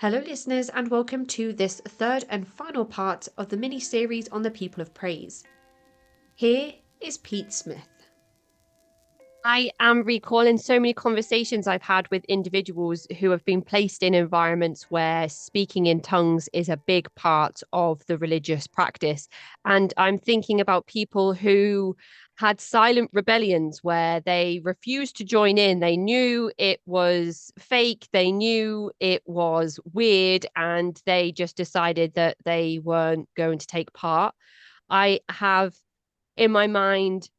Hello, listeners, and welcome to this third and final part of the mini-series on the people of praise. Here is Pete Smith. I am recalling so many conversations I've had with individuals who have been placed in environments where speaking in tongues is a big part of the religious practice. And I'm thinking about people who had silent rebellions where they refused to join in. They knew it was fake, they knew it was weird, and they just decided that they weren't going to take part. I have in my mind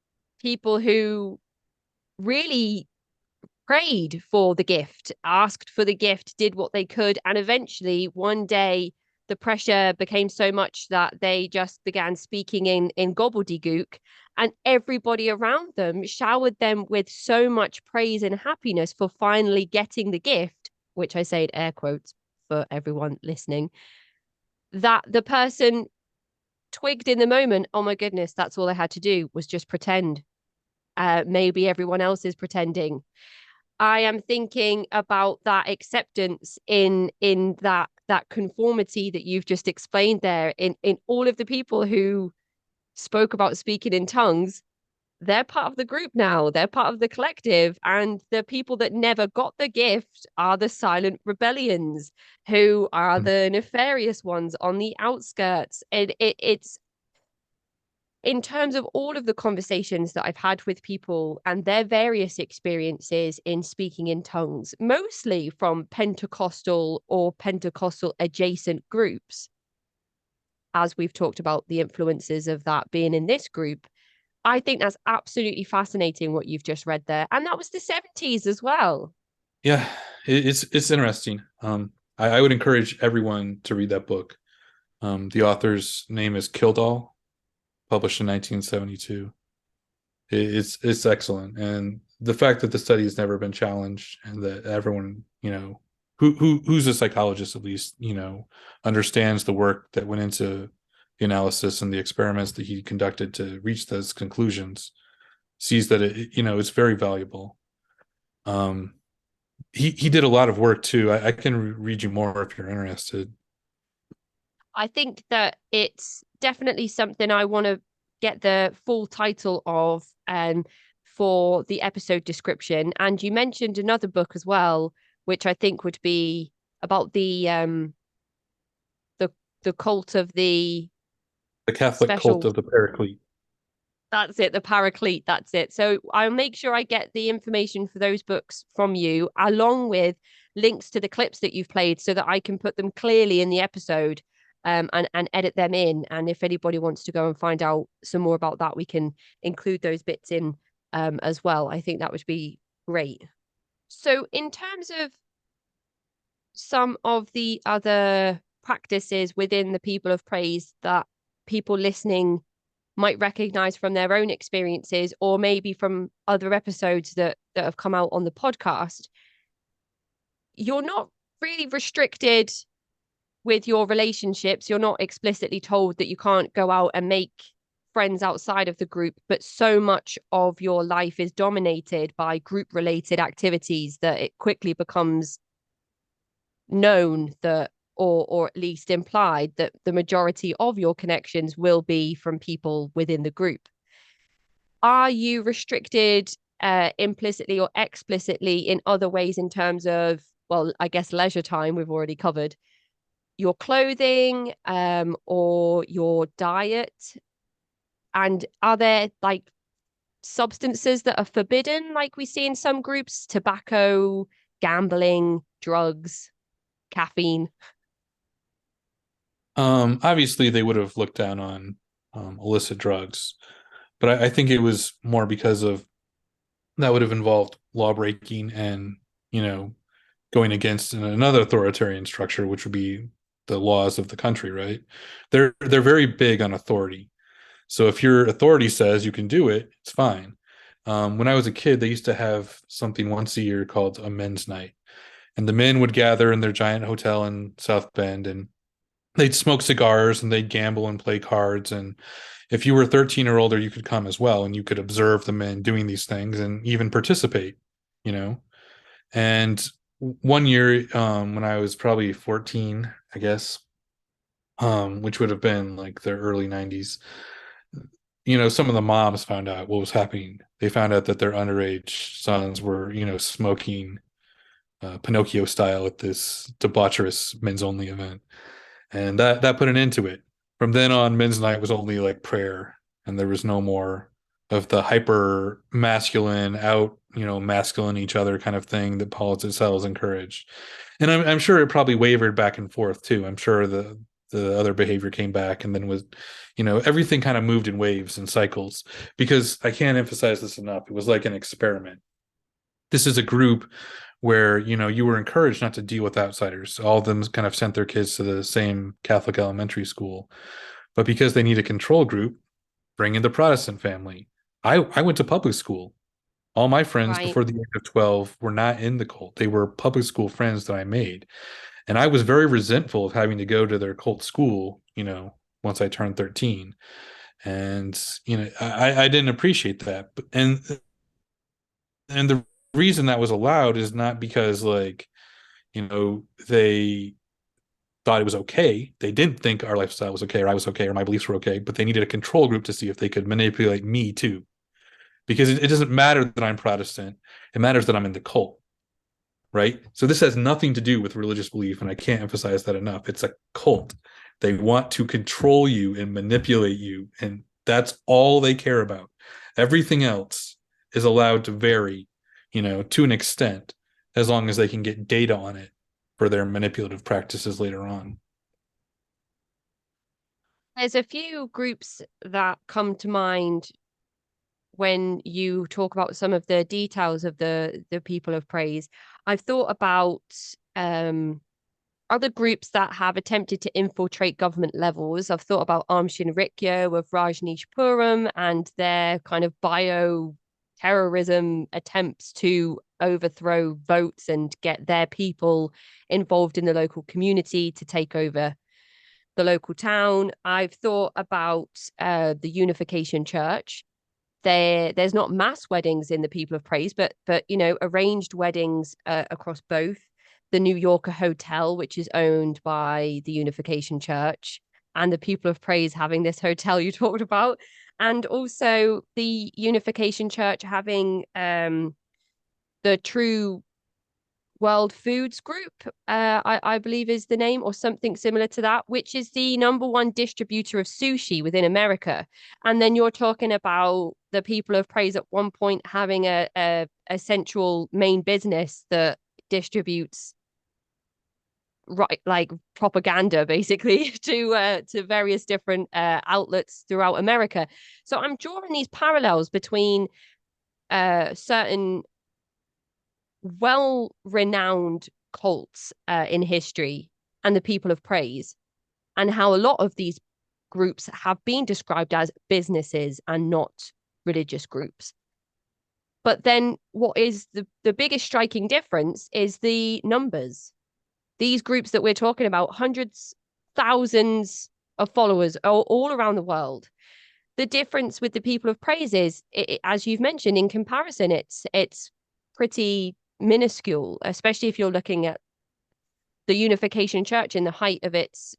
people who really prayed for the gift, asked for the gift, did what they could. And eventually, one day, the pressure became so much that they just began speaking in gobbledygook. And everybody around them showered them with so much praise and happiness for finally getting the gift, which I say in air quotes for everyone listening, that the person twigged in the moment, oh my goodness, that's all I had to do was just pretend. Maybe everyone else is pretending. I am thinking about that acceptance in that conformity that you've just explained there in all of the people who spoke about speaking in tongues. They're part of the group now. They're part of the collective. And the people that never got the gift are the silent rebellions, who are the nefarious ones on the outskirts. It's in terms of all of the conversations that I've had with people and their various experiences in speaking in tongues, mostly from Pentecostal or Pentecostal adjacent groups, as we've talked about the influences of that being in this group, I think that's absolutely fascinating what you've just read there. And that was the 70s as well. Yeah, it's interesting. I would encourage everyone to read that book. The author's name is Kildall, published in 1972. It's excellent, and the fact that the study has never been challenged, and that everyone, who's a psychologist at least, understands the work that went into the analysis and the experiments that he conducted to reach those conclusions, sees that it's very valuable. He did a lot of work too. I can read you more if you're interested. I think that it's definitely something I want to get the full title of for the episode description. And you mentioned another book as well, which I think would be about the the cult of the The Catholic Cult special. of the Paraclete. That's it, the Paraclete. That's it. So I'll make sure I get the information for those books from you, along with links to the clips that you've played, so that I can put them clearly in the episode, and edit them in. And if anybody wants to go and find out some more about that, we can include those bits in as well. I think that would be great. So, in terms of some of the other practices within the people of praise that people listening might recognize from their own experiences, or maybe from other episodes that have come out on the podcast, you're not really restricted with your relationships. You're not explicitly told that you can't go out and make friends outside of the group, but so much of your life is dominated by group related activities that it quickly becomes known that, or at least implied, that the majority of your connections will be from people within the group. Are you restricted implicitly or explicitly in other ways in terms of, well, I guess leisure time we've already covered, your clothing, or your diet? And are there like substances that are forbidden, like we see in some groups? Tobacco, gambling, drugs, caffeine? Obviously, they would have looked down on illicit drugs, but I think it was more because of that would have involved law breaking and going against another authoritarian structure, which would be the laws of the country. Right? They're very big on authority. So if your authority says you can do it, it's fine. When I was a kid, they used to have something once a year called a men's night, and the men would gather in their giant hotel in South Bend, and they'd smoke cigars and they'd gamble and play cards. And if you were 13 or older, you could come as well, and you could observe the men doing these things and even participate. you know and one year, when I was probably 14, I guess, which would have been like the early 90s, some of the moms found out what was happening. They found out that their underage sons were, smoking Pinocchio style at this debaucherous men's only event. And that put an end to it. From then on, men's night was only like prayer, and there was no more of the hyper masculine out, masculine each other kind of thing that politics has encouraged. And I'm sure it probably wavered back and forth too. I'm sure the other behavior came back and then was, everything kind of moved in waves and cycles, because I can't emphasize this enough. It was like an experiment. This is a group where you were encouraged not to deal with outsiders. All of them kind of sent their kids to the same Catholic elementary school, but because they need a control group, bring in the Protestant family. I went to public school. All my friends Right. before the age of 12 were not in the cult. They were public school friends that I made. And I was very resentful of having to go to their cult school, once I turned 13. And, I didn't appreciate that. And the reason that was allowed is not because, like, they thought it was okay. They didn't think our lifestyle was okay, or I was okay, or my beliefs were okay, but they needed a control group to see if they could manipulate me too. Because it doesn't matter that I'm Protestant. It matters that I'm in the cult, right? So this has nothing to do with religious belief, and I can't emphasize that enough. It's a cult. They want to control you and manipulate you, and that's all they care about. Everything else is allowed to vary, to an extent, as long as they can get data on it for their manipulative practices later on. There's a few groups that come to mind when you talk about some of the details of the people of praise. I've thought about other groups that have attempted to infiltrate government levels. I've thought about Aum Shinrikyo of Rajneeshpuram and their kind of bio-terrorism attempts to overthrow votes and get their people involved in the local community to take over the local town. I've thought about the Unification Church. There's not mass weddings in the People of Praise, but arranged weddings across both. The New Yorker Hotel, which is owned by the Unification Church, and the People of Praise having this hotel you talked about, and also the Unification Church having the True World Foods Group, I believe is the name, or something similar to that, which is the #1 distributor of sushi within America. And then you're talking about the People of Praise at one point having a central main business that distributes right like propaganda basically to various different outlets throughout America. So I'm drawing these parallels between certain well-renowned cults in history and the People of Praise, and how a lot of these groups have been described as businesses and not religious groups. But then what is the biggest striking difference is the numbers. These groups that we're talking about, hundreds, thousands of followers all around the world. The difference with the People of Praise is, as you've mentioned, in comparison, it's pretty minuscule, especially if you're looking at the Unification Church in the height of its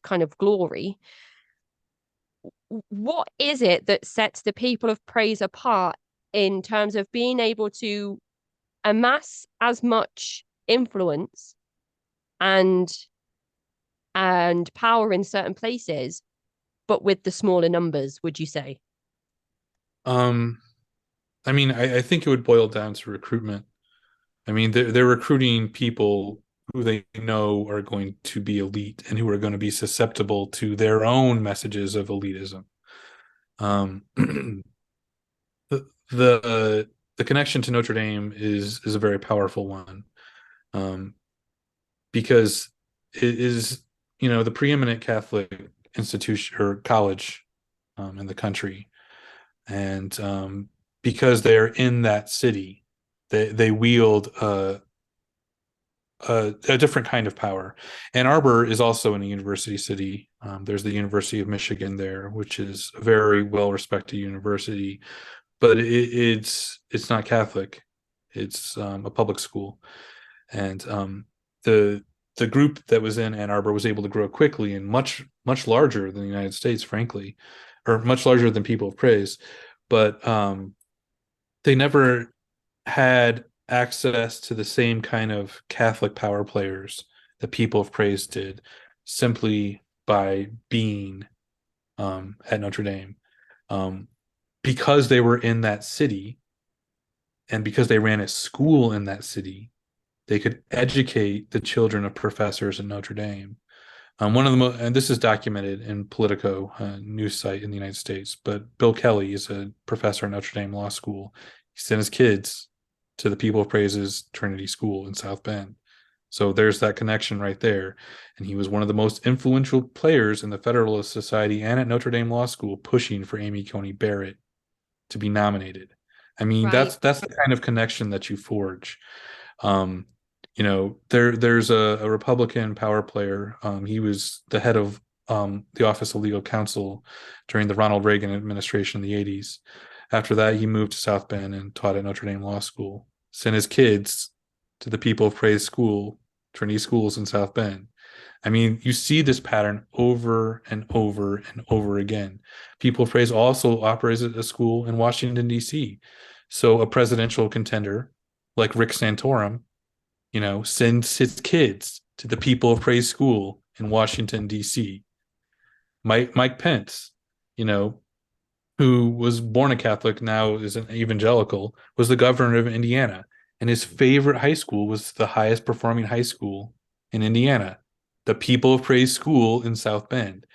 kind of glory. What is it that sets the People of Praise apart in terms of being able to amass as much influence and power in certain places, but with the smaller numbers, would you say? Um, I mean, I think it would boil down to recruitment. I mean, they're recruiting people who they know are going to be elite and who are going to be susceptible to their own messages of elitism. The the connection to Notre Dame is a very powerful one, because it is, the preeminent Catholic institution or college in the country, and because they're in that city, they wield a different kind of power. Ann Arbor is also in a university city. There's the University of Michigan there, which is a very well respected university, but it's not Catholic. It's a public school, And the the group that was in Ann Arbor was able to grow quickly and much larger than the United States, frankly, or much larger than People of Praise. But they never had access to the same kind of Catholic power players that People of Praise did, simply by being at Notre Dame. Because they were in that city and because they ran a school in that city, they could educate the children of professors at Notre Dame. One of the most, and this is documented in Politico, news site in the United States, but Bill Kelly is a professor at Notre Dame Law School. He sent his kids to the People of Praise's Trinity School in South Bend. So there's that connection right there. And he was one of the most influential players in the Federalist Society and at Notre Dame Law School, pushing for Amy Coney Barrett to be nominated. I mean, Right. that's the kind of connection that you forge. Um, there's a Republican power player. He was the head of the Office of Legal Counsel during the Ronald Reagan administration in the 80s. After that, he moved to South Bend and taught at Notre Dame Law School. Sent his kids to the People of Praise School, Trinity Schools in South Bend. I mean, you see this pattern over and over and over again. People of Praise also operates a school in Washington, D.C. So a presidential contender like Rick Santorum, sends his kids to the People of Praise School in Washington, D.C. Mike Pence, you know, who was born a Catholic, now is an evangelical, was the governor of Indiana. And his favorite high school was the highest performing high school in Indiana, the People of Praise School in South Bend.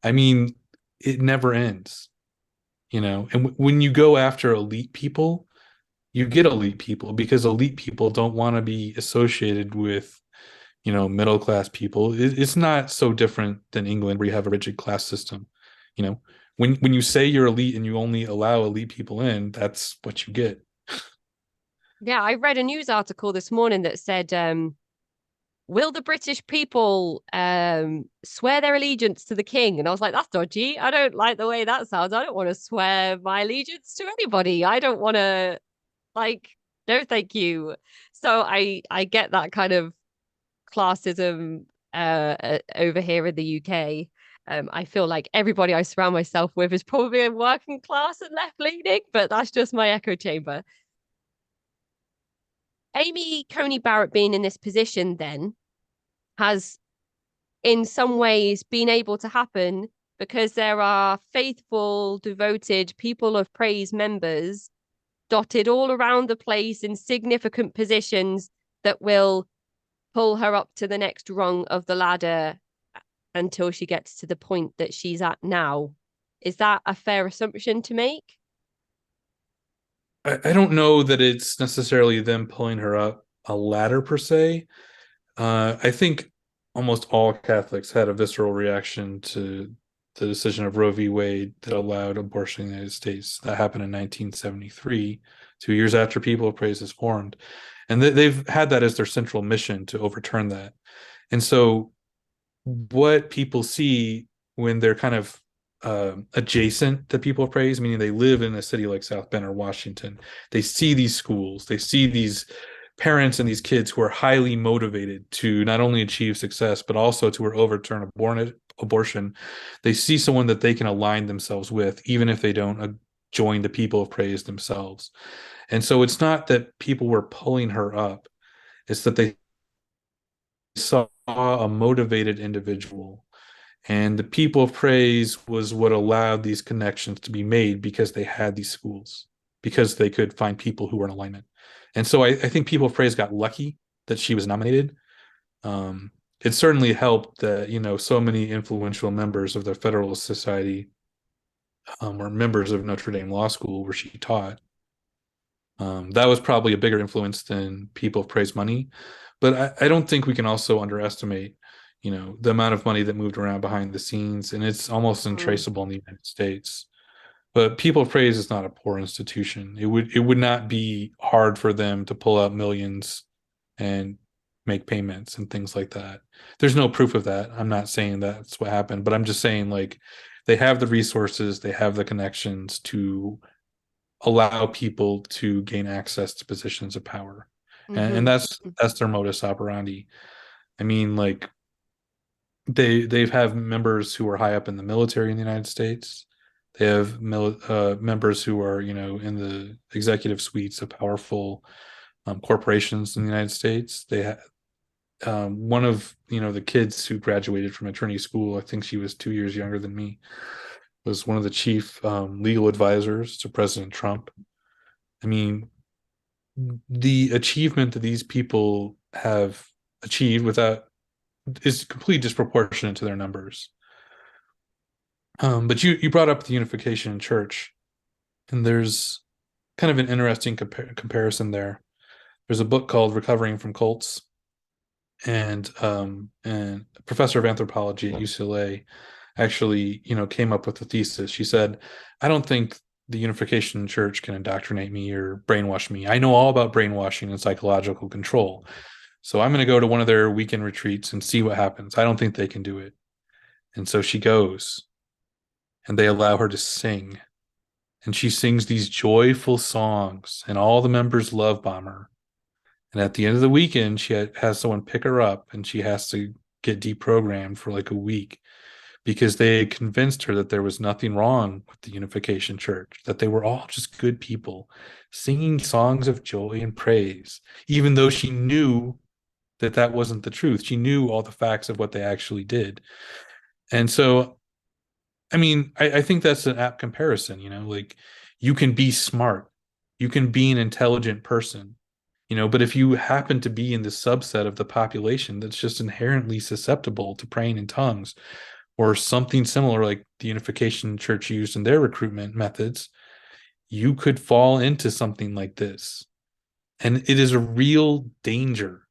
I mean, it never ends, And when you go after elite people, you get elite people because elite people don't want to be associated with, middle class people. It's not so different than England, where you have a rigid class system. You know, when you say you're elite and you only allow elite people in, that's what you get. Yeah, I read a news article this morning that said, will the British people swear their allegiance to the king? And I was like, that's dodgy. I don't like the way that sounds. I don't want to swear my allegiance to anybody. I don't want to, like, no, thank you. So I get that kind of classism over here in the UK. I feel like everybody I surround myself with is probably a working class and left leaning, but that's just my echo chamber. Amy Coney Barrett being in this position then has in some ways been able to happen because there are faithful, devoted People of Praise members dotted all around the place in significant positions that will pull her up to the next rung of the ladder until she gets to the point that she's at now. Is that a fair assumption to make? I don't know that it's necessarily them pulling her up a ladder per se. I think almost all Catholics had a visceral reaction to the decision of Roe v. Wade that allowed abortion in the United States. That happened in 1973, 2 years after People of Praise is formed. And they've had that as their central mission to overturn that. And so what people see when they're kind of adjacent to People of Praise, meaning they live in a city like South Bend or Washington, they see these schools, they see these parents and these kids who are highly motivated to not only achieve success, but also to overturn abortion. They see someone that they can align themselves with, even if they don't join the People of Praise themselves. And so it's not that people were pulling her up, it's that they saw a motivated individual. And the People of Praise was what allowed these connections to be made because they had these schools, because they could find people who were in alignment. And so I think People of Praise got lucky that she was nominated. It certainly helped that, so many influential members of the Federalist Society were members of Notre Dame Law School, where she taught. That was probably a bigger influence than People of Praise money. But I don't think we can also underestimate, the amount of money that moved around behind the scenes, and it's almost untraceable in the United States. But People of Praise is not a poor institution. It would not be hard for them to pull out millions and make payments and things like that. There's no proof of that. I'm not saying that's what happened, but I'm just saying, like, they have the resources, they have the connections to allow people to gain access to positions of power. And Mm-hmm. that's their modus operandi. I mean, like they've have members who are high up in the military in the United States. They have members who are, in the executive suites of powerful corporations in the United States. They have one of the kids who graduated from attorney school. I think she was 2 years younger than me. Was one of the chief legal advisors to President Trump. I mean, the achievement that these people have achieved without is completely disproportionate to their numbers. But you brought up the unification church, and there's kind of an interesting comparison there. There's a book called Recovering from Cults, and a professor of anthropology at UCLA actually came up with a thesis. She said, I don't think the unification church can indoctrinate me or brainwash me. I know all about brainwashing and psychological control, so I'm going to go to one of their weekend retreats and see what happens. I don't think they can do it. And so she goes, and they allow her to sing, and she sings these joyful songs, and all the members love bomb her. And at the end of the weekend, she has someone pick her up, and she has to get deprogrammed for like a week because they convinced her that there was nothing wrong with the Unification Church, that they were all just good people singing songs of joy and praise, even though she knew that that wasn't the truth. She knew all the facts of what they actually did. And so, I mean, I think that's an apt comparison, like you can be smart, you can be an intelligent person, but if you happen to be in the subset of the population that's just inherently susceptible to praying in tongues or something similar like the Unification Church used in their recruitment methods, you could fall into something like this. And it is a real danger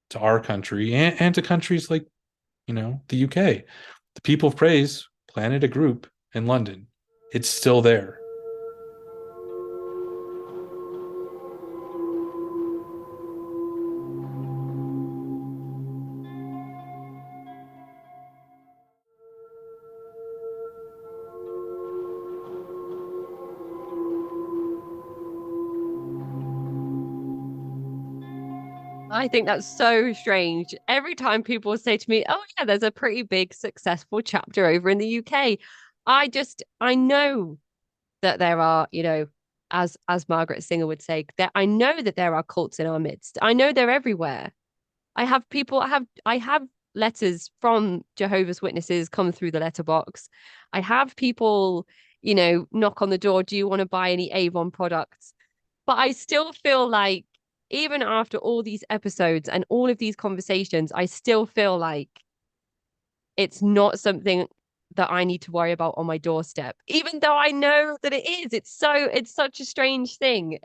to our country and to countries like, the UK. The People of Praise planted a group in London. It's still there. I think that's so strange. Every time people say to me, "Oh yeah, there's a pretty big successful chapter over in the UK," I know that there are, as Margaret Singer would say, that I know that there are cults in our midst. I know they're everywhere. I have letters from Jehovah's Witnesses come through the letterbox. I have people, knock on the door, do you want to buy any Avon products? But I still feel like even after all these episodes and all of these conversations, I still feel like it's not something that I need to worry about on my doorstep, even though I know that it is. It's such a strange thing.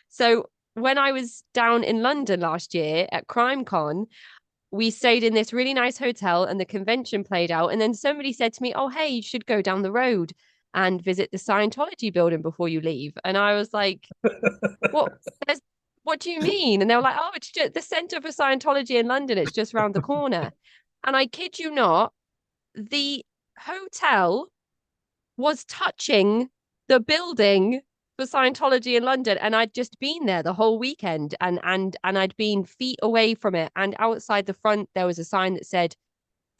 So when I was down in London last year at CrimeCon, we stayed in this really nice hotel and the convention played out. And then somebody said to me, "Oh, hey, you should go down the road and visit the Scientology building before you leave." And I was like, what? What do you mean? And they were like, "Oh, it's just the Center for Scientology in London. It's just around the corner." And I kid you not, the hotel was touching the building for Scientology in London, and I'd just been there the whole weekend, and I'd been feet away from it. And outside the front, there was a sign that said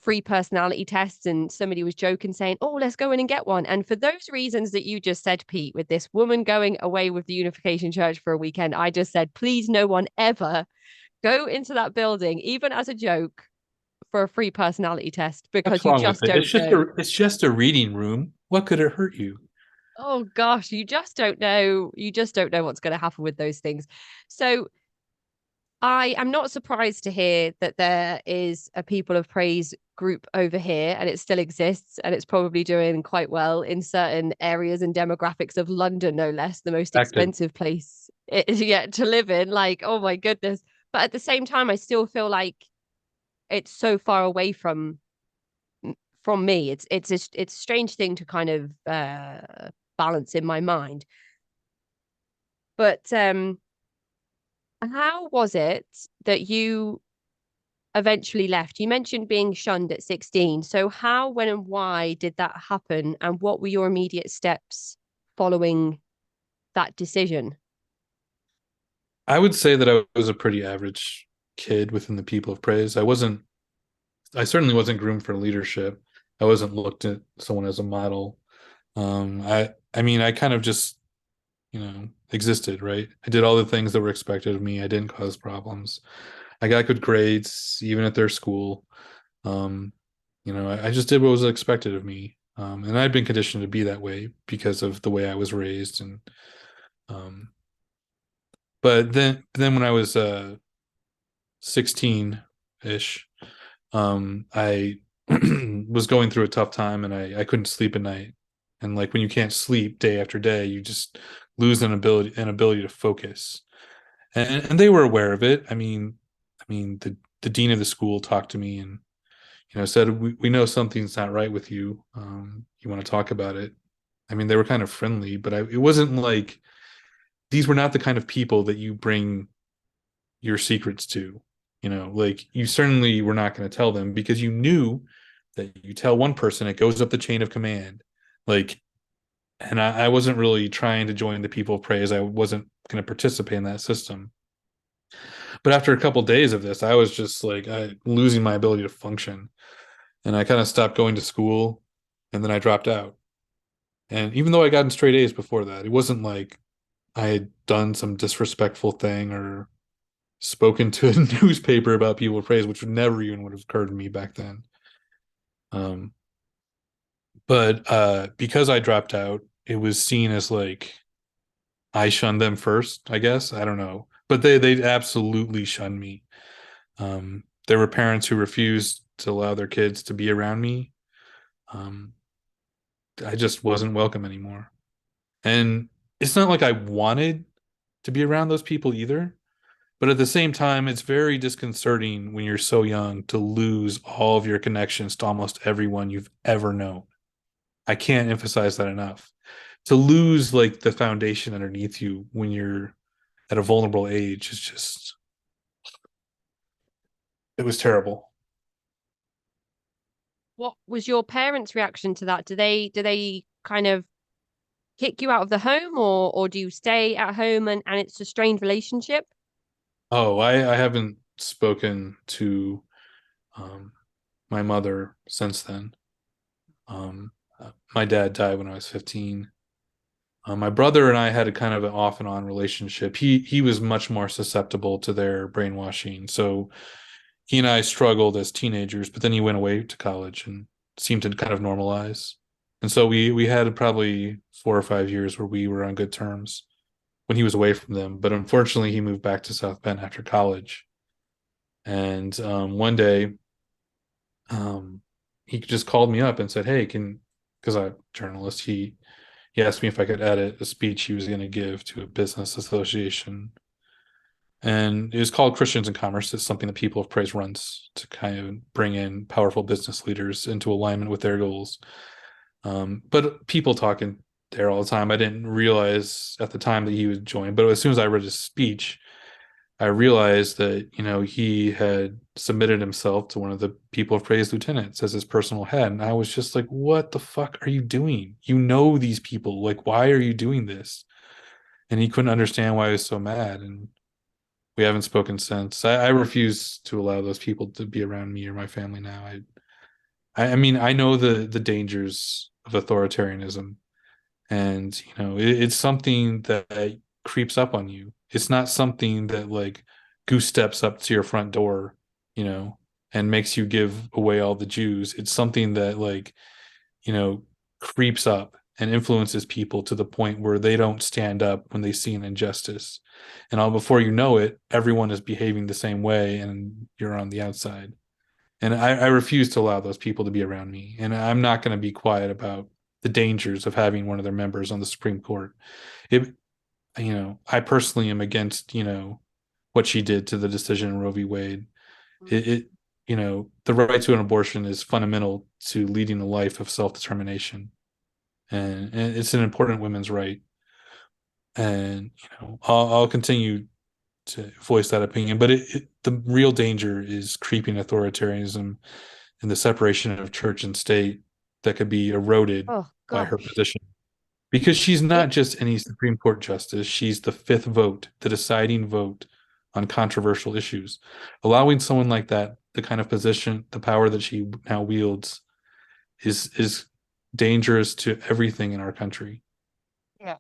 free personality tests, and somebody was joking saying, "Oh, let's go in and get one." And for those reasons that you just said, Pete, with this woman going away with the Unification Church for a weekend, I just said, please, no one ever go into that building, even as a joke, for a free personality test, What's because you wrong with just it? don't know. It's just a reading room. What could it hurt you? Oh gosh, you just don't know. You just don't know what's going to happen with those things. So I am not surprised to hear that there is a People of Praise group over here and it still exists and it's probably doing quite well in certain areas and demographics of London, no less, the most Active. expensive place it is yet to live in. Like, oh my goodness. But at the same time, I still feel like it's so far away from me. It's a strange thing to kind of balance in my mind. But how was it that you eventually left? You mentioned being shunned at 16. So how, when, and why did that happen? And what were your immediate steps following that decision? I would say that I was a pretty average kid within the people of praise. I certainly wasn't groomed for leadership. I wasn't looked at someone as a model. I mean, I kind of just, existed, right? I did all the things that were expected of me. I didn't cause problems. I got good grades, even at their school. Um, I just did what was expected of me. And I'd been conditioned to be that way because of the way I was raised. And um, but then when I was 16 ish, I was going through a tough time and I couldn't sleep at night. And like when you can't sleep day after day, you just lose an ability to focus. And they were aware of it. I mean the dean of the school talked to me and said we know something's not right with you. You want to talk about it? I mean, they were kind of friendly, but it wasn't like these were not the kind of people that you bring your secrets to. Like you certainly were not going to tell them because you knew that you tell one person, it goes up the chain of command. Like, and I wasn't really trying to join the people of praise. I wasn't going to participate in that system. But after a couple of days of this, I was just like losing my ability to function, and I kind of stopped going to school, and then I dropped out. And even though I got in straight A's before that, it wasn't like I had done some disrespectful thing or spoken to a newspaper about people of praise, which would have occurred to me back then. Um, but because I dropped out, it was seen as like I shunned them first, I guess. I don't know. But they absolutely shunned me. There were parents who refused to allow their kids to be around me. Um, I just wasn't welcome anymore. And it's not like I wanted to be around those people either. But at the same time, it's very disconcerting when you're so young to lose all of your connections to almost everyone you've ever known. I can't emphasize that enough. To lose like the foundation underneath you when you're at a vulnerable age is just, it was terrible. What was your parents' reaction to that? Do they kind of kick you out of the home, or do you stay at home and it's a strained relationship? Oh, I haven't spoken to um, my mother since then. My dad died when I was 15. My brother and I had a kind of an off and on relationship. He was much more susceptible to their brainwashing. So he and I struggled as teenagers, but then he went away to college and seemed to kind of normalize. And so we had probably 4 or 5 years where we were on good terms when he was away from them. But unfortunately, he moved back to South Bend after college. And one day, um, he just called me up and said, "Hey, because I'm a journalist, he asked me if I could edit a speech he was going to give to a business association. And it was called Christians in Commerce. It's something that People of Praise runs to kind of bring in powerful business leaders into alignment with their goals. But people talking there all the time. I didn't realize at the time that he would join, but as soon as I read his speech, I realized that, he had submitted himself to one of the People of Praise lieutenants as his personal head. And I was just like, what the fuck are you doing? You know these people. Like, why are you doing this? And he couldn't understand why I was so mad. And we haven't spoken since. I refuse to allow those people to be around me or my family now. I mean, I know the dangers of authoritarianism, and it's something that creeps up on you. It's not something that like goose steps up to your front door, you know, and makes you give away all the Jews. It's something that like you know creeps up and influences people to the point where they don't stand up when they see an injustice, and all before you know it, everyone is behaving the same way, and you're on the outside. And I refuse to allow those people to be around me. And I'm not going to be quiet about the dangers of having one of their members on the Supreme Court. It, I personally am against, what she did to the decision in Roe v. Wade. It the right to an abortion is fundamental to leading a life of self-determination. And it's an important women's right. And, I'll continue to voice that opinion. But the real danger is creeping authoritarianism and the separation of church and state that could be eroded Oh by her gosh. position. Because she's not It, just any Supreme Court justice, she's the fifth vote, the deciding vote on controversial issues. Allowing someone like that, the kind of position, the power that she now wields, is dangerous to everything in our country. yeah.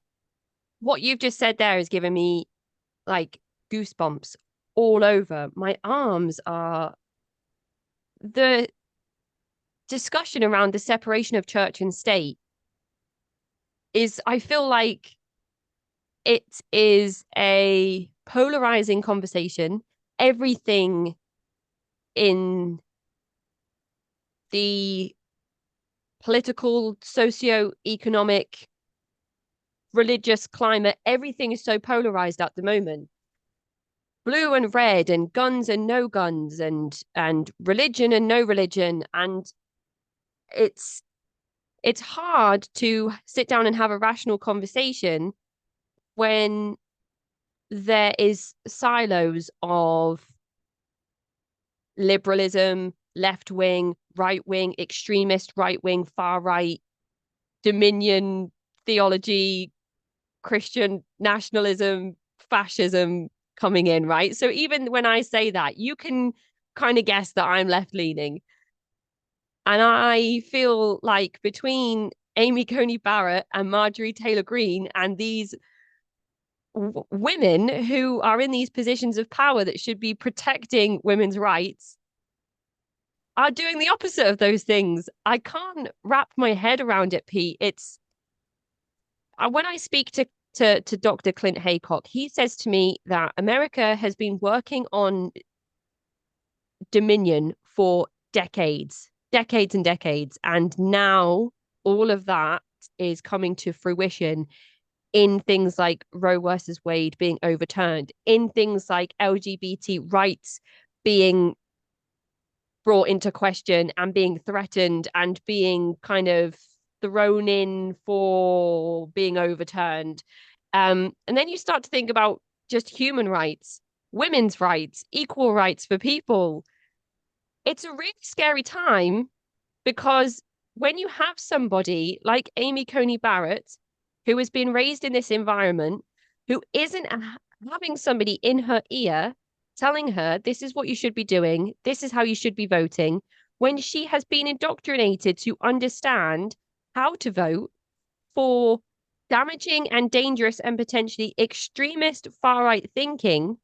What you've just said there is giving me like goosebumps all over. My arms are the discussion around the separation of church and state is, I feel like it is a polarizing conversation. Everything in the political, socio-economic, religious climate, everything is so polarized at the moment. Blue and red, and guns and no guns, and religion and no religion, and it's it's hard to sit down and have a rational conversation when there is silos of liberalism, left wing, right wing, extremist, right wing, far right, dominion theology, Christian nationalism, fascism coming in, right? So even when I say that, you can kind of guess that I'm left leaning. And I feel like between Amy Coney Barrett and Marjorie Taylor Greene and these women who are in these positions of power that should be protecting women's rights are doing the opposite of those things. I can't wrap my head around it, Pete. It's when I speak to Dr. Clint Haycock, he says to me that America has been working on dominion for decades, decades and decades. And now all of that is coming to fruition in things like Roe versus Wade being overturned, in things like LGBT rights being brought into question and being threatened and being kind of thrown in for being overturned. And then you start to think about just human rights, women's rights, equal rights for people. It's a really scary time because when you have somebody like Amy Coney Barrett, who has been raised in this environment, who isn't having somebody in her ear telling her, this is what you should be doing, this is how you should be voting, when she has been indoctrinated to understand how to vote for damaging and dangerous and potentially extremist far right thinking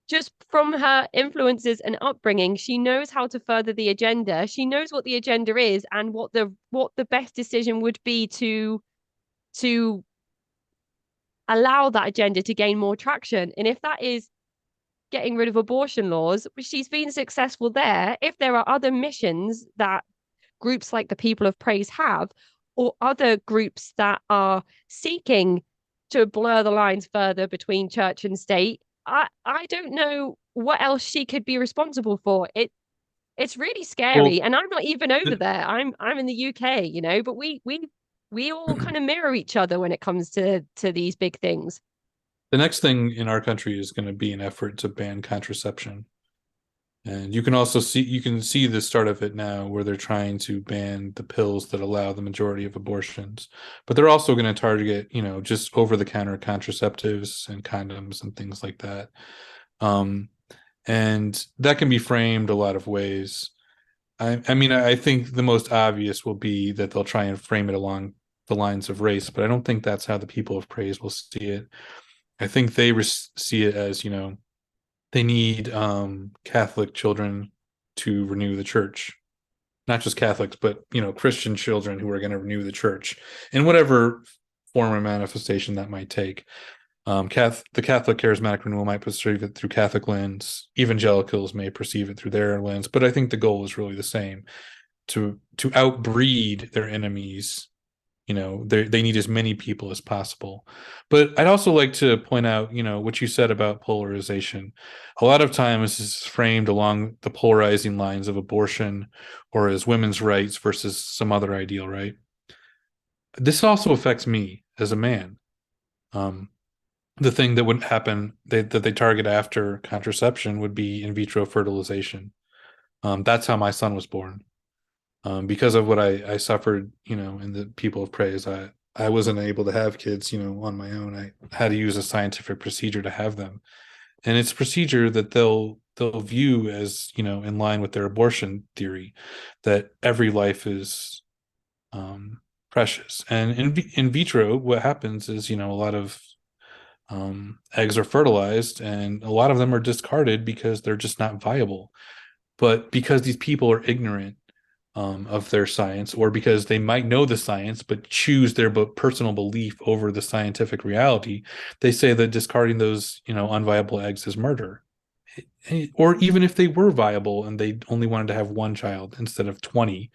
just from her influences and upbringing, she knows how to further the agenda. She knows what the agenda is and what the best decision would be to allow that agenda to gain more traction. And if that is getting rid of abortion laws, she's been successful there. If there are other missions that groups like the People of Praise have, or other groups that are seeking to blur the lines further between church and state, I don't know what else she could be responsible for. It's really Well, scary, and I'm not even over the, there. I'm in the UK, but we all kind of mirror each other when it comes to these big things. the next thing in our country is going to be an effort to ban contraception. And you can see the start of it now where they're trying to ban the pills that allow the majority of abortions. But they're also going to target, just over the counter contraceptives and condoms and things like that. Um, and that can be framed a lot of ways. I mean, I think the most obvious will be that they'll try and frame it along the lines of race, but I don't think that's how the people of praise will see it. I think they see it as, they need Catholic children to renew the church. Not just Catholics, but Christian children who are going to renew the church in whatever form or manifestation that might take. The Catholic charismatic renewal might perceive it through Catholic lens. Evangelicals may perceive it through their lens, but I think the goal is really the same: to outbreed their enemies. They need as many people as possible. But I'd also like to point out, what you said about polarization. A lot of times this is framed along the polarizing lines of abortion or as women's rights versus some other ideal, right? This also affects me as a man. Um, the thing that would happen that they target after contraception would be in vitro fertilization. That's how my son was born. Because of what I suffered, in the people of praise. I wasn't able to have kids, on my own. I had to use a scientific procedure to have them, and it's a procedure that they'll view as, in line with their abortion theory, that every life is precious. And in vitro, what happens is, a lot of eggs are fertilized, and a lot of them are discarded because they're just not viable. But because these people are ignorant of their science, or because they might know the science but choose their personal belief over the scientific reality, they say that discarding those, unviable eggs is murder. Or even if they were viable and they only wanted to have one child instead of 20,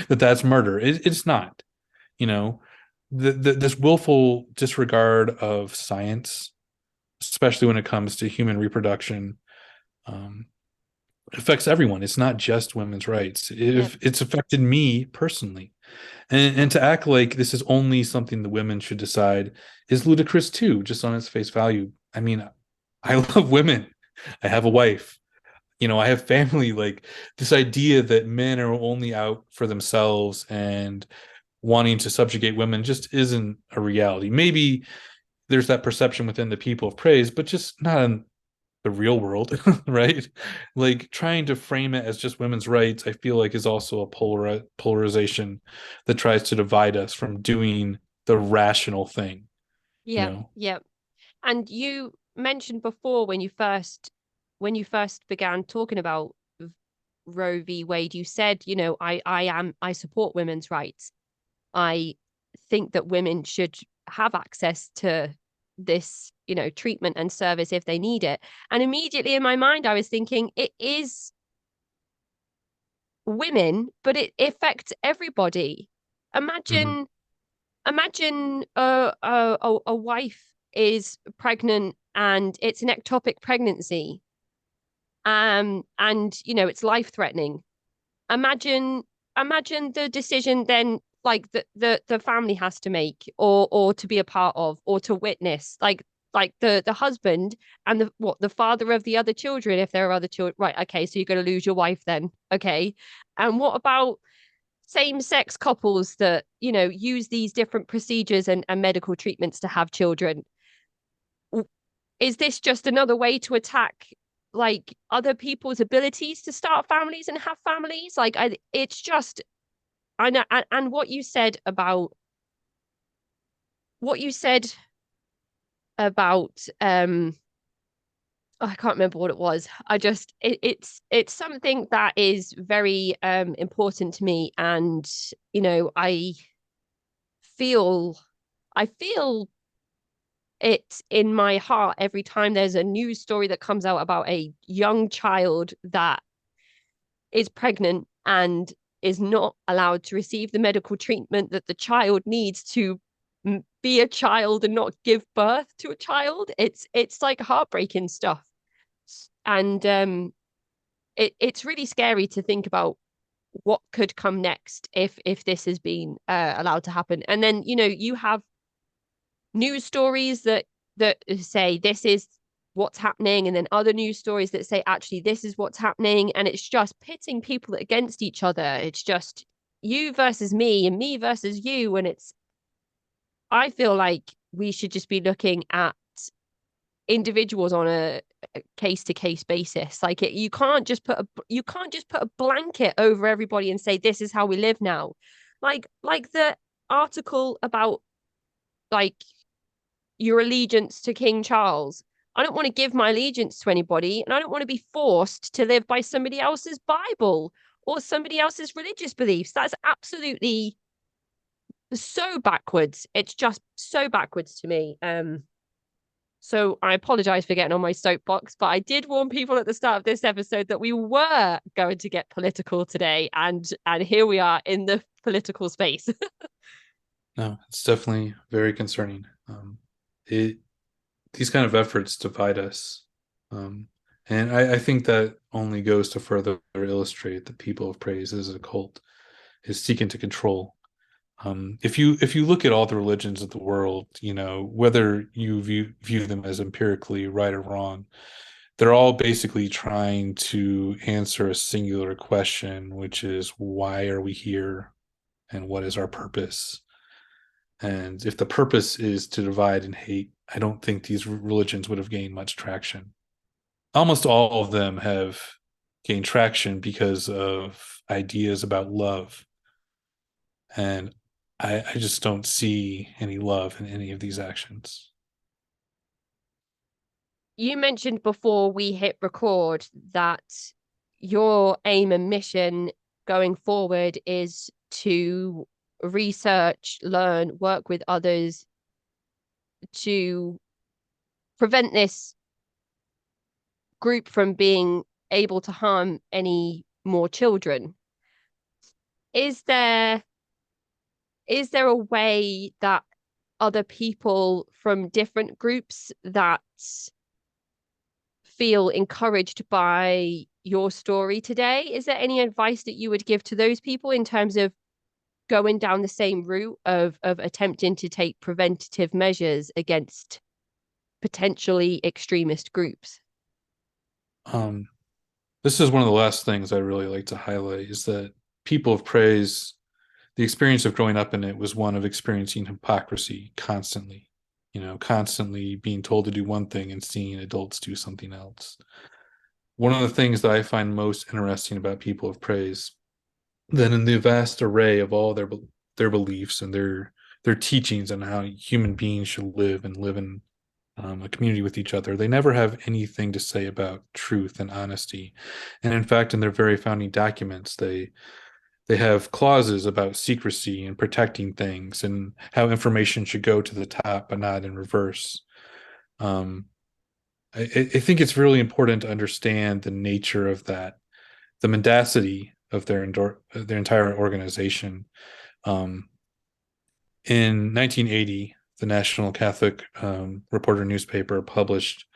that's murder. It's not, you know, this willful disregard of science, especially when it comes to human reproduction, um, affects everyone. It's not just women's rights. Yep. If it's affected me personally, and to act like this is only something the women should decide is ludicrous too, just on its face value. I mean, I love women. I have a wife. I have family. Like, this idea that men are only out for themselves and wanting to subjugate women just isn't a reality. Maybe there's that perception within the people of praise, but just not in the real world, right? Like, trying to frame it as just women's rights, I feel like, is also a polarization that tries to divide us from doing the rational thing, you Yep. know? Yep. And you mentioned before when you first began talking about Roe v. Wade, you said, I support women's rights. I think that women should have access to this, treatment and service if they need it. And immediately in my mind, I was thinking it is women, but it affects everybody. Mm-hmm. Imagine a wife is pregnant and it's an ectopic pregnancy, and it's life threatening. Imagine the decision then, like the family has to make, or to be a part of, or to witness, like the husband and the father of the other children, if there are other children, right? Okay, so you're going to lose your wife then. Okay. And what about same-sex couples that use these different procedures and medical treatments to have children? Is this just another way to attack, like, other people's abilities to start families and have families? Like, it's just, I know. And what you said about I can't remember what it was. It's something that is very important to me. And feel I feel it in my heart every time there's a news story that comes out about a young child that is pregnant and is not allowed to receive the medical treatment that the child needs to be a child and not give birth to a child. It's like heartbreaking stuff. And it's really scary to think about what could come next if this has been allowed to happen. And then you have news stories that say this is what's happening, and then other news stories that say actually this is what's happening, and it's just pitting people against each other. It's just you versus me and me versus you, and I feel like we should just be looking at individuals on a case to case basis. Like, you can't just put a blanket over everybody and say this is how we live now. Like the article about, like, your allegiance to King Charles. I don't want to give my allegiance to anybody, and I don't want to be forced to live by somebody else's Bible or somebody else's religious beliefs. That's absolutely so backwards. It's just so backwards to me. So I apologize for getting on my soapbox, but I did warn people at the start of this episode that we were going to get political today, and here we are in the political space. No, it's definitely very concerning. It These kind of efforts divide us, and I think that only goes to further illustrate that people of praise as a cult is seeking to control. If you look at all the religions of the world, whether you view them as empirically right or wrong, they're all basically trying to answer a singular question, which is, why are we here and what is our purpose? And if the purpose is to divide and hate, I don't think these religions would have gained much traction. Almost all of them have gained traction because of ideas about love. And I just don't see any love in any of these actions. You mentioned before we hit record that your aim and mission going forward is to research, learn, work with others to prevent this group from being able to harm any more children. Is there a way that other people from different groups that feel encouraged by your story today, is there any advice that you would give to those people in terms of going down the same route of attempting to take preventative measures against potentially extremist groups? Um, this is one of the last things I really like to highlight is that people of praise, the experience of growing up in it was one of experiencing hypocrisy constantly, constantly being told to do one thing and seeing adults do something else. One of the things that I find most interesting about people of praise, then in the vast array of all their beliefs and their teachings on how human beings should live and live in a community with each other, they never have anything to say about truth and honesty. And in fact, in their very founding documents, they have clauses about secrecy and protecting things and how information should go to the top but not in reverse. Um, I think it's really important to understand the nature of that, the mendacity of their entire organization. Um, in 1980, the National Catholic Reporter newspaper published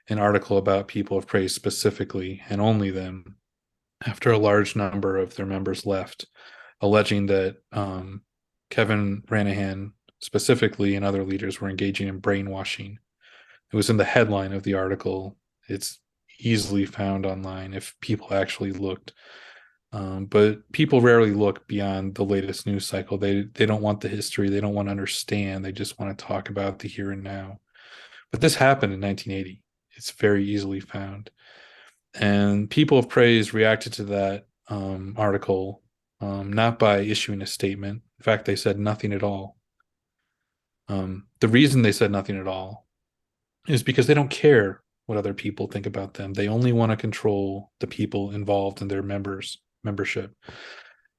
an article about people of praise specifically, and only them, after a large number of their members left, alleging that Kevin Ranahan specifically and other leaders were engaging in brainwashing. It was in the headline of the article. It's easily found online if people actually looked. But people rarely look beyond the latest news cycle. They don't want the history. They don't want to understand. They just want to talk about the here and now. But this happened in 1980. It's very easily found. And people of praise reacted to that article not by issuing a statement. In fact, they said nothing at all. The reason they said nothing at all is because they don't care what other people think about them. They only want to control the people involved in their membership.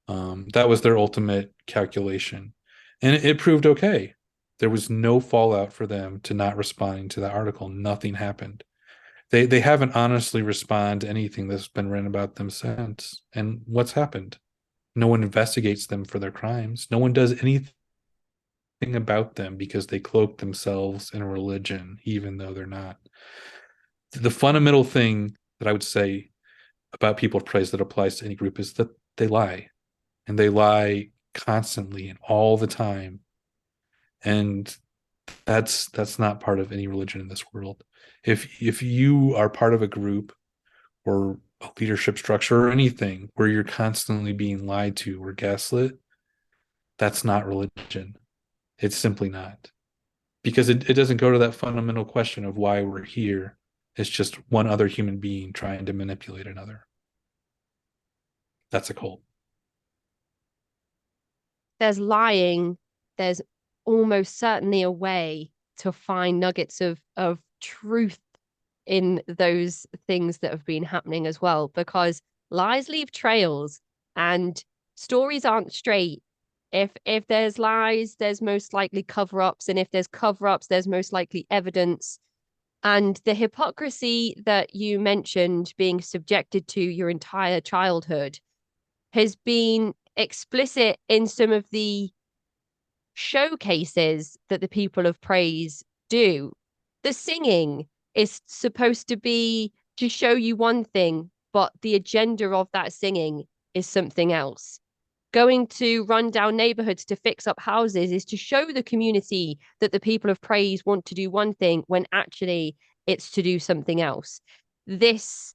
That was their ultimate calculation, and it proved okay. There was no fallout for them to not responding to that article. Nothing happened. They haven't honestly responded to anything that's been written about them since. And what's happened? No one investigates them for their crimes. No one does anything about them because they cloak themselves in a religion, even though they're not. The fundamental thing that I would say about people of praise that applies to any group is that they lie, and they lie constantly and all the time. And that's not part of any religion in this world. If you are part of a group or a leadership structure or anything where you're constantly being lied to or gaslit, that's not religion. It's simply not. Because it doesn't go to that fundamental question of why we're here. It's just one other human being trying to manipulate another. That's a cult. There's lying, there's almost certainly a way to find nuggets of truth in those things that have been happening as well, because lies leave trails and stories aren't straight. If there's lies, there's most likely cover-ups, and if there's cover-ups, there's most likely evidence. And the hypocrisy that you mentioned being subjected to your entire childhood has been explicit in some of the showcases that the people of praise do. The singing is supposed to be to show you one thing, but the agenda of that singing is something else. Going to run down neighborhoods to fix up houses is to show the community that the people of praise want to do one thing when actually it's to do something else. this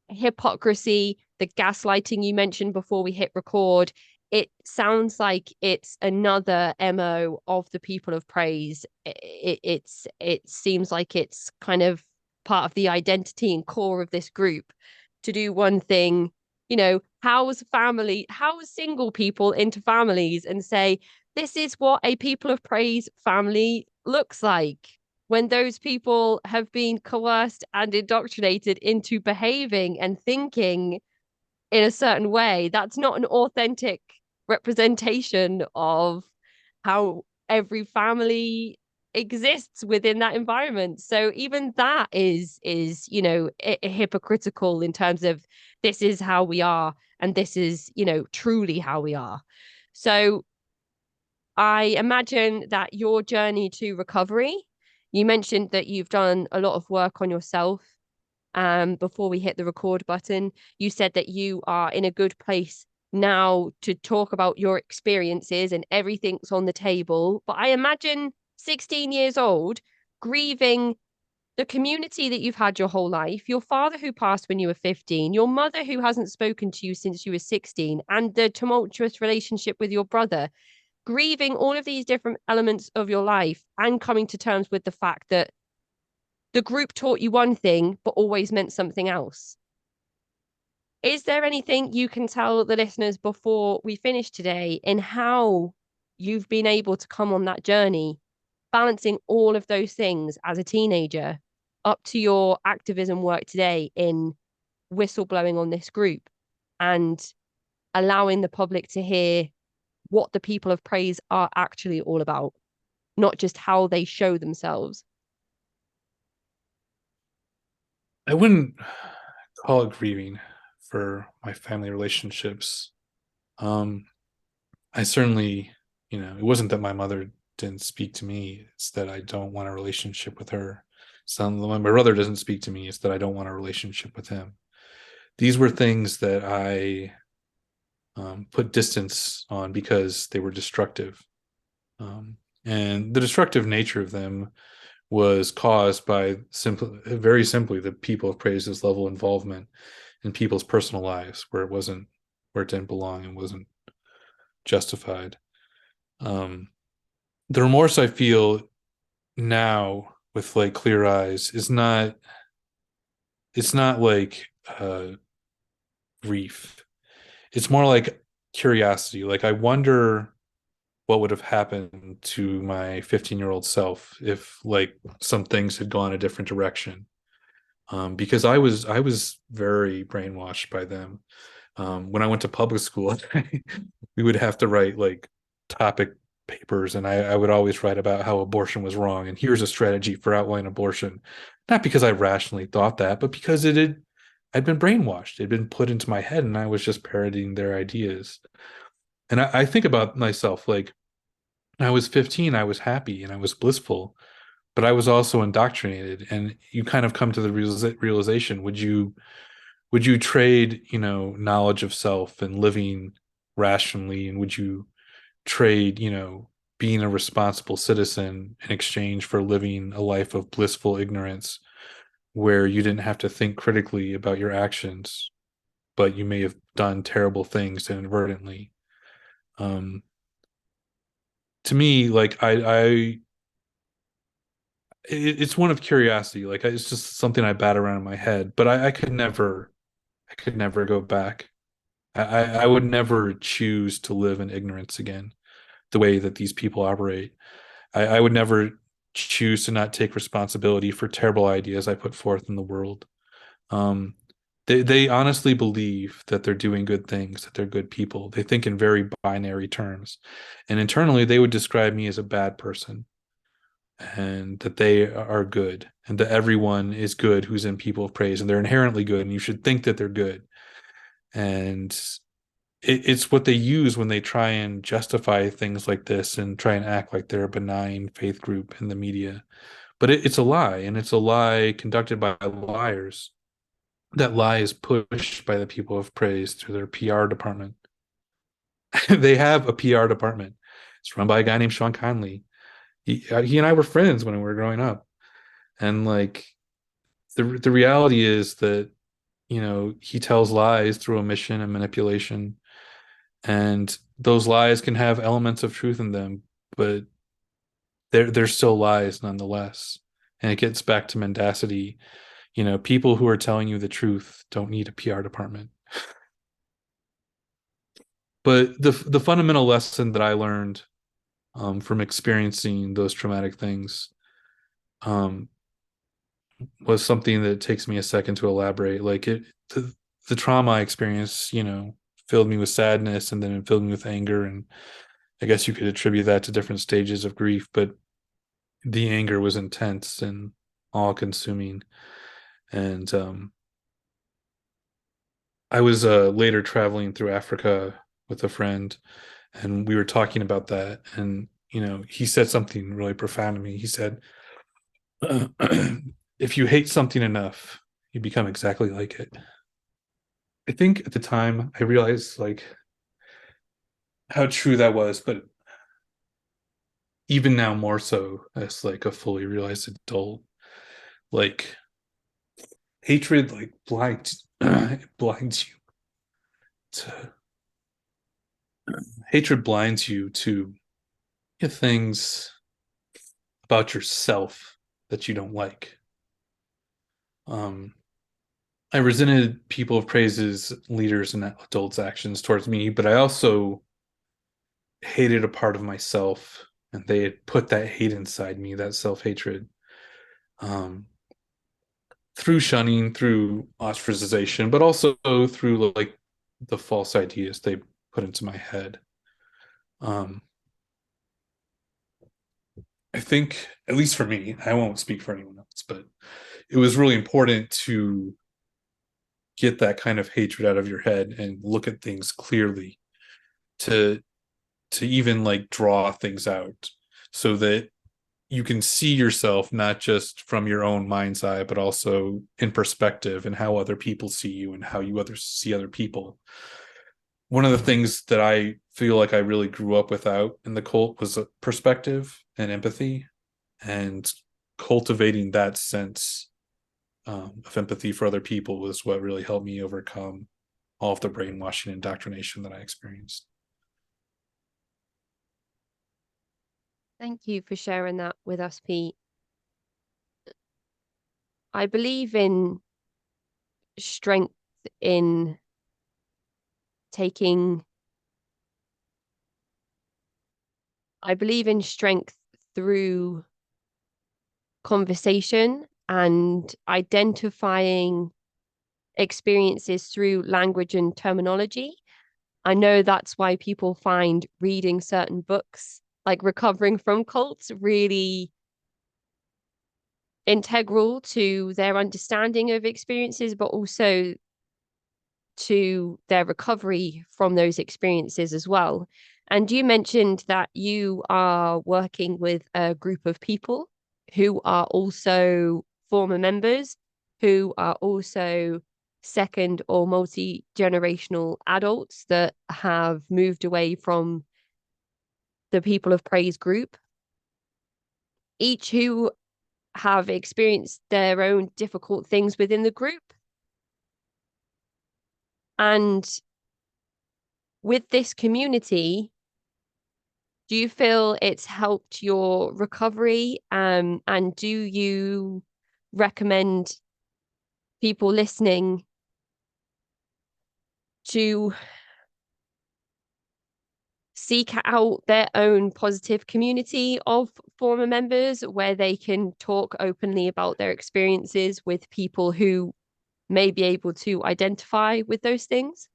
hypocrisy, the gaslighting you mentioned before we hit record, it sounds like it's another MO of the people of praise. It seems like it's kind of part of the identity and core of this group to do one thing, house single people into families and say, this is what a people of praise family looks like, when those people have been coerced and indoctrinated into behaving and thinking in a certain way. That's not an authentic representation of how every family exists within that environment. So even that is hypocritical in terms of, this is how we are and this is truly how we are. So I imagine that your journey to recovery, you mentioned that you've done a lot of work on yourself. Before we hit the record button, you said that you are in a good place now to talk about your experiences and everything's on the table. But I imagine 16 years old, grieving the community that you've had your whole life, your father who passed when you were 15, your mother who hasn't spoken to you since you were 16, and the tumultuous relationship with your brother, grieving all of these different elements of your life and coming to terms with the fact that the group taught you one thing, but always meant something else. Is there anything you can tell the listeners before we finish today in how you've been able to come on that journey, balancing all of those things as a teenager up to your activism work today in whistleblowing on this group and allowing the public to hear what the people of praise are actually all about, not just how they show themselves? I wouldn't call it grieving for my family relationships. I certainly, it wasn't that my mother didn't speak to me. It's that I don't want a relationship with her. So when my brother doesn't speak to me, it's that I don't want a relationship with him. These were things that I put distance on because they were destructive. And the destructive nature of them was caused by very simply, the people of praise's level of involvement in people's personal lives where it didn't belong and wasn't justified. The remorse I feel now with like clear eyes is not, it's not like grief. It's more like curiosity. Like I wonder what would have happened to my 15-year-old self if like some things had gone a different direction. Because I was very brainwashed by them. When I went to public school, we would have to write like topic papers, and I would always write about how abortion was wrong, and here's a strategy for outlawing abortion. Not because I rationally thought that, but because I'd been brainwashed. It'd been put into my head, and I was just parroting their ideas. And I think about myself like, when I was 15, I was happy and I was blissful, but I was also indoctrinated. And you kind of come to the realization: would you trade, knowledge of self and living rationally, and would you trade, being a responsible citizen in exchange for living a life of blissful ignorance where you didn't have to think critically about your actions, but you may have done terrible things inadvertently? To me, like it's one of curiosity. Like it's just something I bat around in my head, but I could never go back. I would never choose to live in ignorance again, the way that these people operate. I would never choose to not take responsibility for terrible ideas I put forth in the world. Um, they honestly believe that they're doing good things, that they're good people. They think in very binary terms, and internally they would describe me as a bad person, and that they are good, and that everyone is good who's in people of praise, and they're inherently good, and you should think that they're good. And it's what they use when they try and justify things like this and try and act like they're a benign faith group in the media. But it's a lie, and it's a lie conducted by liars. That lie is pushed by the people of praise through their PR department. They have a PR department. It's run by a guy named Sean Conley. He and I were friends when we were growing up, and like the reality is that, he tells lies through omission and manipulation, and those lies can have elements of truth in them, but they're still lies nonetheless. And it gets back to mendacity. People who are telling you the truth don't need a PR department. But the fundamental lesson that I learned, from experiencing those traumatic things, um, was something that takes me a second to elaborate. Like the trauma I experienced, filled me with sadness, and then it filled me with anger, and I guess you could attribute that to different stages of grief. But the anger was intense and all-consuming, and I was later traveling through Africa with a friend, and we were talking about that, and he said something really profound to me. He said, if you hate something enough, you become exactly like it. I think at the time I realized like how true that was, but even now more so as like a fully realized adult, like hatred like blinds you to hatred blinds you to things about yourself that you don't like. Um, I resented people of praise's leaders and adults' actions towards me, but I also hated a part of myself, and they had put that hate inside me, that self-hatred, um, through shunning, through ostracization, but also through like the false ideas they put into my head. Um, I think, at least for me, I won't speak for anyone else, but it was really important to get that kind of hatred out of your head and look at things clearly, to even like draw things out so that you can see yourself not just from your own mind's eye, but also in perspective and how other people see you and how you others see other people. One of the things that I feel like I really grew up without in the cult was a perspective and empathy, and cultivating that sense, of empathy for other people was what really helped me overcome all of the brainwashing and indoctrination that I experienced. Thank you for sharing that with us, Pete. I believe in strength in taking, I believe in strength through conversation and identifying experiences through language and terminology. I know that's why people find reading certain books, like Recovering from Cults, really integral to their understanding of experiences, but also to their recovery from those experiences as well. And you mentioned that you are working with a group of people who are also former members, who are also second or multi-generational adults that have moved away from the People of Praise group, each who have experienced their own difficult things within the group. And with this community, do you feel it's helped your recovery? And do you recommend people listening to seek out their own positive community of former members where they can talk openly about their experiences with people who may be able to identify with those things?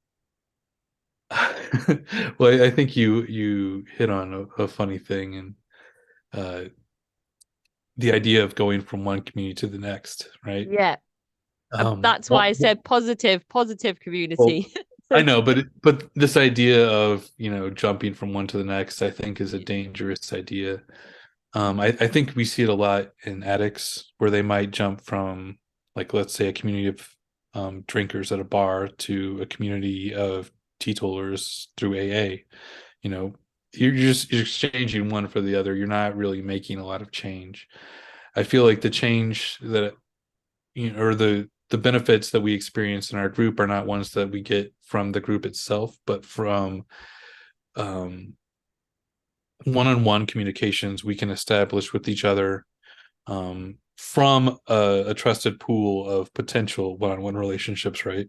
Well, I think you hit on a funny thing, and uh, the idea of going from one community to the next, right? Yeah. That's why I said positive Well, community. I know, but this idea of jumping from one to the next, I think, is a dangerous idea. I think we see it a lot in addicts where they might jump from, like, let's say, a community of drinkers at a bar to a community of teetotalers through AA. You know, you're exchanging one for the other. You're not really making a lot of change. I feel like the change that or the benefits that we experience in our group are not ones that we get from the group itself, but from one-on-one communications we can establish with each other, from a trusted pool of potential one-on-one relationships, right?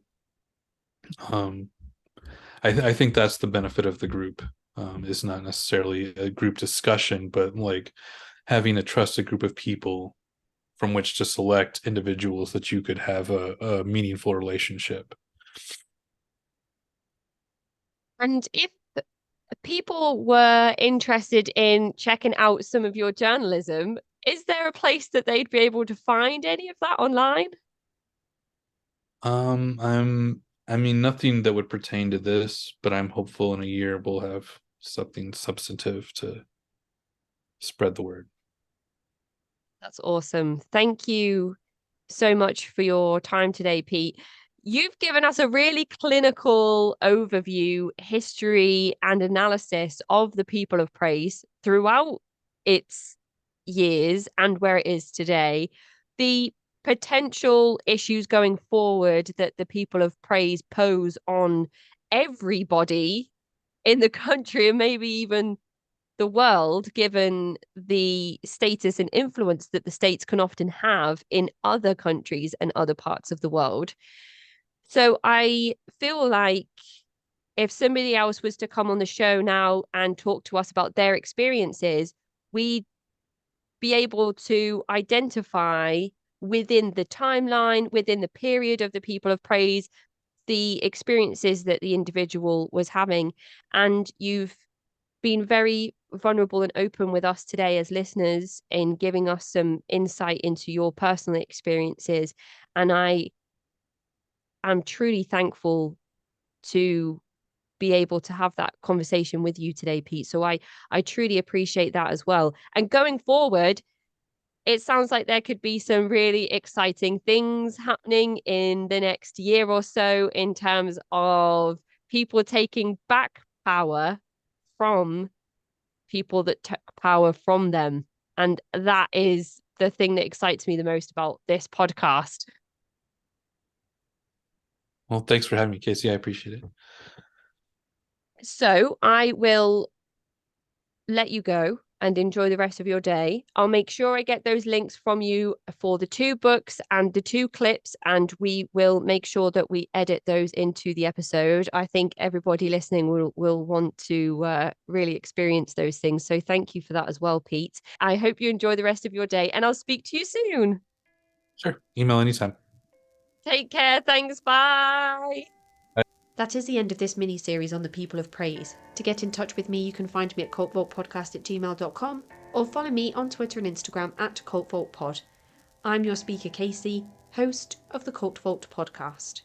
I think that's the benefit of the group, is not necessarily a group discussion, but like having a trusted group of people from which to select individuals that you could have a meaningful relationship. And if people were interested in checking out some of your journalism, is there a place that they'd be able to find any of that online? I mean, nothing that would pertain to this, but I'm hopeful in a year we'll have something substantive to spread the word. That's awesome. Thank you so much for your time today, Pete. You've given us a really clinical overview, history, and analysis of the People of Praise throughout its years and where it is today. The potential issues going forward that the People of Praise pose on everybody in the country and maybe even the world, given the status and influence that the states can often have in other countries and other parts of the world. So I feel like if somebody else was to come on the show now and talk to us about their experiences, we'd be able to identify within the timeline, within the period of the People of Praise, the experiences that the individual was having. And you've been very vulnerable and open with us today as listeners in giving us some insight into your personal experiences. And I am truly thankful to be able to have that conversation with you today, Pete. So I truly appreciate that as well. And going forward, it sounds like there could be some really exciting things happening in the next year or so in terms of people taking back power from people that took power from them. And that is the thing that excites me the most about this podcast. Well, thanks for having me, Casey. I appreciate it. So I will let you go and enjoy the rest of your day. I'll make sure I get those links from you for the 2 books and the 2 clips, and we will make sure that we edit those into the episode. I think everybody listening will want to really experience those things. So thank you for that as well, Pete. I hope you enjoy the rest of your day, and I'll speak to you soon. Sure. Email anytime. Take care. Thanks. Bye. That is the end of this mini-series on the People of Praise. To get in touch with me, you can find me at cultvaultpodcast@gmail.com or follow me on Twitter and Instagram @cultvaultpod. I'm your speaker, Casey, host of the Cult Vault podcast.